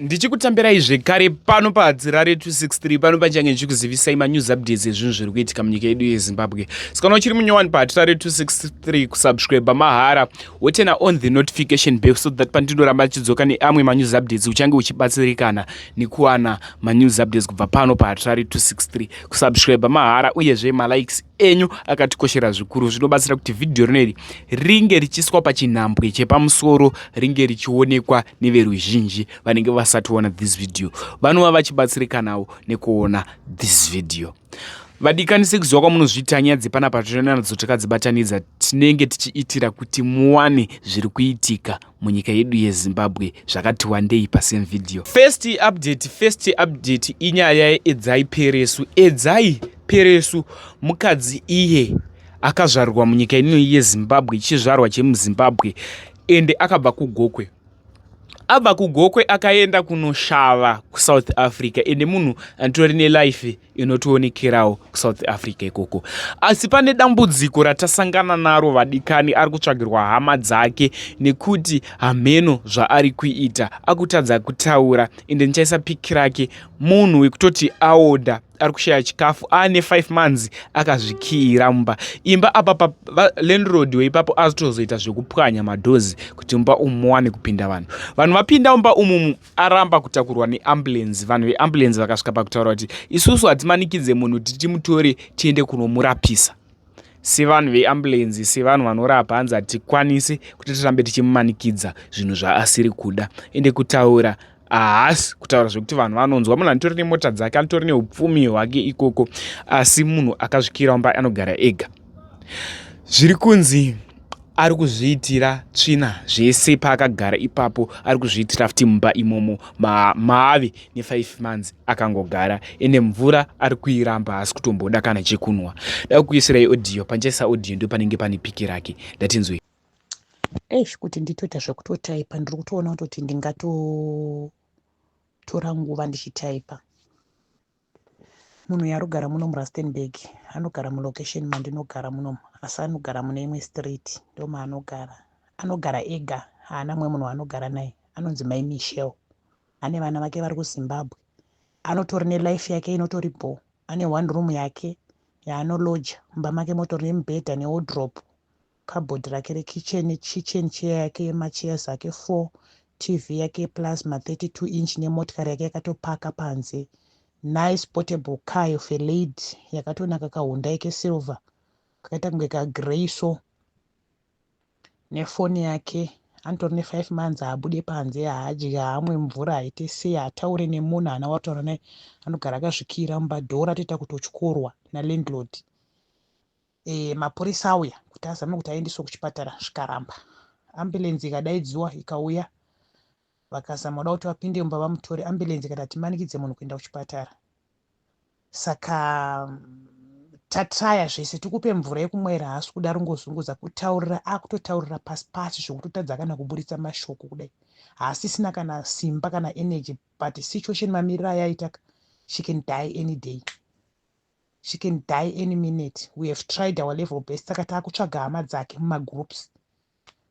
Ndichikutambirai zvekare pano padzira re263 pano pachange ndichikuzivisai manews updates ezvinhu zviri kuitika munyika yedu yeZimbabwe. Saka uchiri munyowani patira re263 kusubscribe mahara wotena on the notification bell so that pandinoramba chidzoka neamwe manews updates uchange uchibatsirikana nekuwana manews updates kubva pano patira re263 kusubscribe mahara uyezve malikes enyu akatikoshera zvikuru zvinobatsira kuti vhidhiyo rineri ringe richiswa pachinhambwe chepamusoro ringe richionekwa neveruzhinji vanenge vasati ona this video vanova vachibatsirikanawo nekuona this video. Vadikanise kuziva kwamunozviita nyaya dzepana patinoona nadzo takadzibatanidza tinenge tichiitira kuti muwane zviri kuitika munyika yedu yeZimbabwe zvakati wandei pasame video. First update inyaya yeEdzai Peresu. Edzai Peresu mukadzi iye akazvarwa munyika ino yeZimbabwe, chizvarwa chemuZimbabwe ende akabva kuGokwe. Abva kuGokwe akaenda kunoshava kuSouth Africa ende munhu antori nelife inotoonekerawo kuSouth Africa ikoko. Asi pane dambudziko ratasangana naro vadikani ari kutsvagirwa hama dzake nekuti hameno zvaari kuita akutadza kutaura ende ndichaisa piki rake munhu wekutoti aoda ari kushaya chikafu ane 5 months akazvikira mumba. Imba apa landlord weipapo azotozoita zvekupwanya madhozi kuti mumba umuwane kupinda vanhu. Vanhu vapinda mumba umumu aramba kutakurwa neambulance. Vanhu veambulance vakasvika pakutaura kuti isusu hatimanikidze munhu kuti timutore tiende kunomurapisa. Sevanhu veambulance, sevanhu vanorapa hanzi hatikwanisi kuti tirambe tichimumanikidza zvinhu zvaasiri kuda. Ende kutaura haasi kutaura zvekuti vanhu vanonzwa. Munhu anotori nemota dzake, anotori neupfumi hwake ikoko, asi munhu akazvikira mumba anogara ega. Zviri kunzi ari kuzviitira tsvina zvese paakagara ipapo, ari kuzviitira futi mumba imomo maave ne5 months akangogara ende mvura ari kuiramba haasi kutomboda kana chekunwa. Da kuisirai audio, panchaisa audio ndo panenge pane piki rake. Ndatinzwe kuti nditoita zvekutotaipa ndiri kutoona kuti ndingatotora nguva ndichitaipa. Munhu yarogara muno muRustenburg anogara mulocation mandinogara muno, asi anogara mune imwe street ndo maanogara. Anogara ega, haana mumwe munhu anogara naye. Anonzi Mai Michelle. Ane vana vake vari kuZimbabwe. Anotori nelife yake inotori bo. Ane one room yake yaanolodja. Mumba make motori nemubhedha newardrobe. Cupboard rake rekitchen, kitchen chair yake, machairs ake 4, TV yake plasma 32 inch nemotikari yake yakatopaka panze. Nice portable car of a lady yakatonaka kahunda yake silver kakaita kunge kagrey so nefoni yake. Anotori ne5 months haabude panze, haadyi, haamwe mvura, haite sei, haataure nemunhu, haana wataura naye, anogara akazvikira mumba. Dhora toita kutotyorwa nalandlord. Mapurisa auya kuti azame kuti aendeswe kuchipatara zvikaramba. Ambulance ikadaidziwa ikauya vakazama kuda kuti vapinde mumba vamutore. Ambulance ikati hatimanikidze munhu kuenda kuchipatara. Saka tatraya zvese, tikupe mvura yekumwera, haasi kuda rungozunguza kutaurira, akutotaurira pasi pasi zvokutotadza kana kuburitsa mashoko kudai. Haasi sina kana simba kana energy, but situation mamiriro ayaita, she can die any day. She can die any minute. We have tried our level best. Saka taakutsvaga hama dzake mumagroups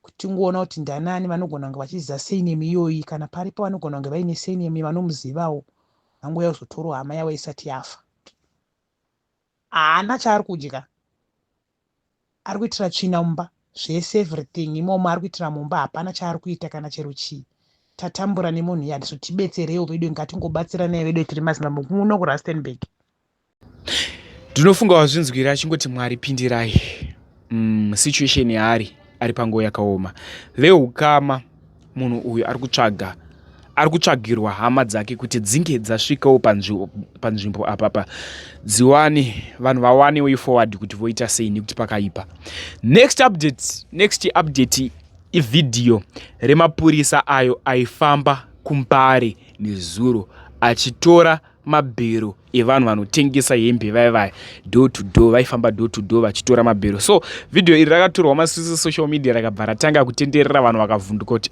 kuti ngoona kuti ndanani vanogona kunge vachiziva surname iyoyi, kana paripo vanogona kunge vaine surname vanomuzivawo, vanguya kuzotorwa hama yavo isati yafa. Haana chaari kudya, ari kuitira tsvina mumba zvese, everything imomo ari kuitira mumba, hapana chaari kuita kana chero chii. Tatambura nemunhu yadi, so tibetserewo vedu, ngatingobatsiranayi vedu tiri maZimbabwe muno kuRustenburg. Ndinofunga wazvinzwira achingoti Mwari pindirai. Situation yaari ari panguva yakaoma. Veukama munhu uyu ari kutsvagirwa hama dzake kuti dzinge dzasvikawo panzvimbo apapa dziwane, vanhu vawane way forward kuti voita sei nekuti pakaipa. Next update ividhiyo remapurisa ayo aifamba kuMbare nezuro achitora mabhero evanhu vanotengesa hembe vaya door to door, vaifamba door to door vachitora mabhero. So video iri rakatorwa masisi social media rakabva ratanga kutenderera, vanhu vakavhunduka kuti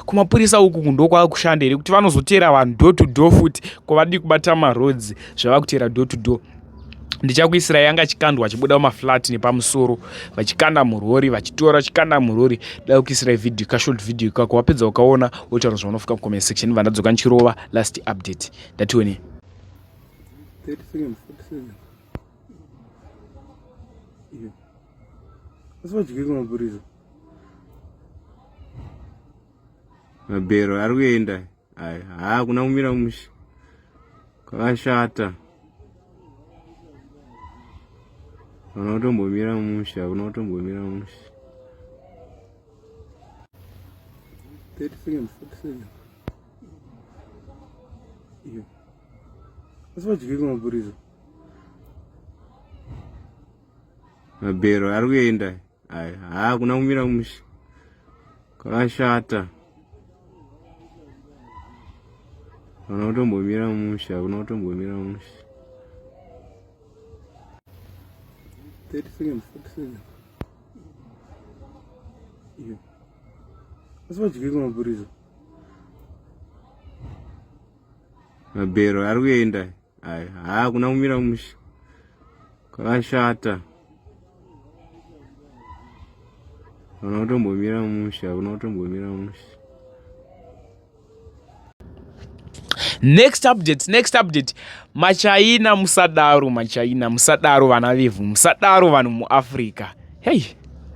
kumapurisa uku ndokwa kushanda here kuti vanozotera vanhu door to door futi kwavadi kubata maroads zvava kutera door to door. ndichakuisirai yanga chikandwa achibuda maflat nepamusoro vachikanda murori vachitora vachikanda murori. Dai kuisirai video kashort video ikako wapedza ukaona wotaura zvaunofika mucomment section vandadzoka ndichirova last update ndatione 30 seconds, 47. Iyo. Asi vajike kumapurisa. Mabhero ari kuenda. Kuna kumira musha. Kwakashata. Kuna kutombomira musha. 30 seconds, 47. Iyo. Asi vajike kumapurisa. Mabhero ari kuenda. Kuna kumira musha. Kwakashata. Kuna kutombomira musha. 30 seconds, 47. Iyo. Asi vajike kumapurisa. Mabhero ari kuenda. Kuna kumira musha. Kwakashata. Kuna kutombomira musha. Next update machaina musadaro vana vevhu musadaro vanhu muafrica. Hey,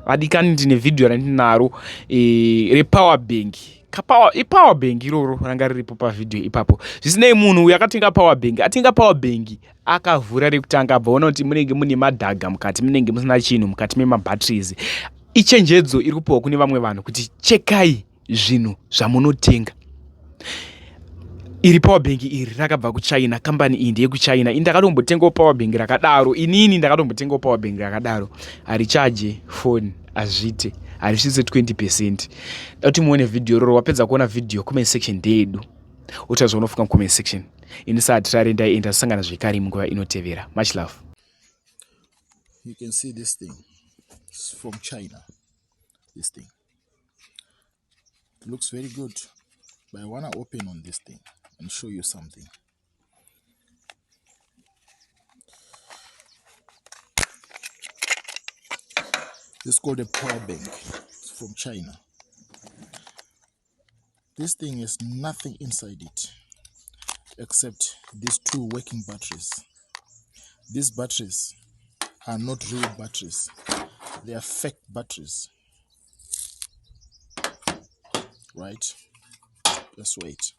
vadikani ndine video randinaro repower bank. Power bank iroro ranga riripo pavideo ipapo. Zvisinei munhu uyu akatenga power bank, atenga power bank akavhura rekutanga abvaona kuti munenge mune madhaga mukati, munenge musina chinhu mukati memabatteries. Ichenjedzo iri kupiwa kune vamwe vanhu kuti chekai zvinhu zvamunotenga. Iri power bank iri rakabva kuchina, kambani iyi ndeyekuchina. Ndakatombotengawo power bank rakadaro, inini ndakatombotengawo power bank rakadaro. Harichaje phone azvite, harisvitse 20%. Dati muone video roro, wapedza kuona video comment section ndeyedu. Utazo unofika comment section. Inisati tare ndaienda sangana zvekare munguva inotevera. Much love. You can see this thing. It's from China. This thing. It looks very good. But I want to open on this thing and show you something. This is called a power bank. It's from China. This thing is nothing inside it except these two working batteries. These batteries are not real batteries. They are fake batteries. Right? Just wait.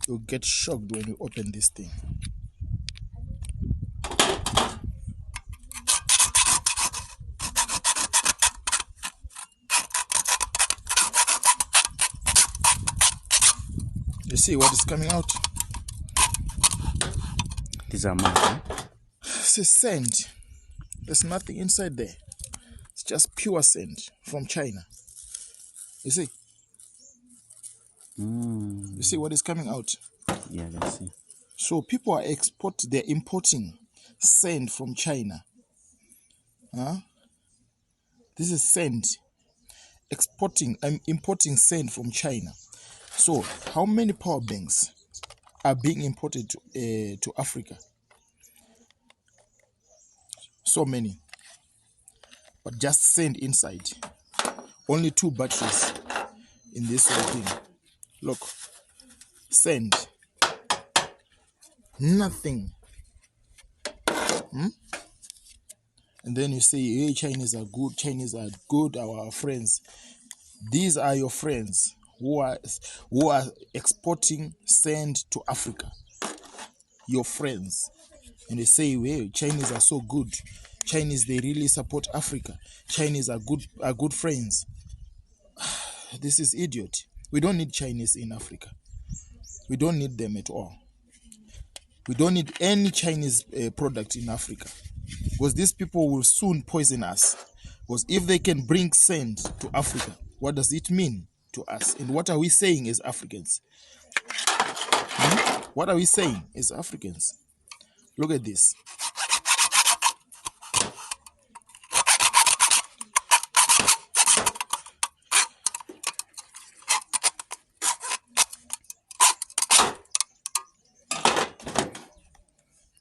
You'll get shocked when you open this thing. You see what is coming out? These are mine. This is sand. There's nothing inside there. It's just pure sand from China. You see? You see what is coming out? Yeah, let's see. So people are they're importing sand from China. This is sand. Importing sand from China. So how many power banks are being imported to Africa? So many. But just sand inside. Only 2 batteries in this whole thing. Look, sand, nothing. And then you say, hey, Chinese are good, our friends. These are your friends who are exporting sand to Africa. Your friends. And they say, hey, Chinese are so good. Chinese, they really support Africa. Chinese are good friends. This is idiot. We don't need Chinese in Africa. We don't need them at all. We don't need any Chinese product in Africa. Because these people will soon poison us. Because if they can bring sand to Africa, what does it mean to us? And what are we saying as Africans? What are we saying as Africans? Look at this.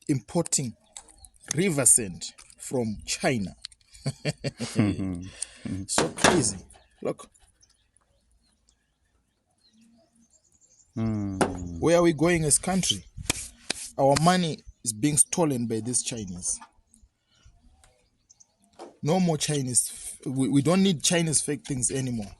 Importing river sand from China. So crazy. Look. Where are we going as country? Our money is being stolen by these Chinese. No more Chinese. We don't need Chinese fake things anymore.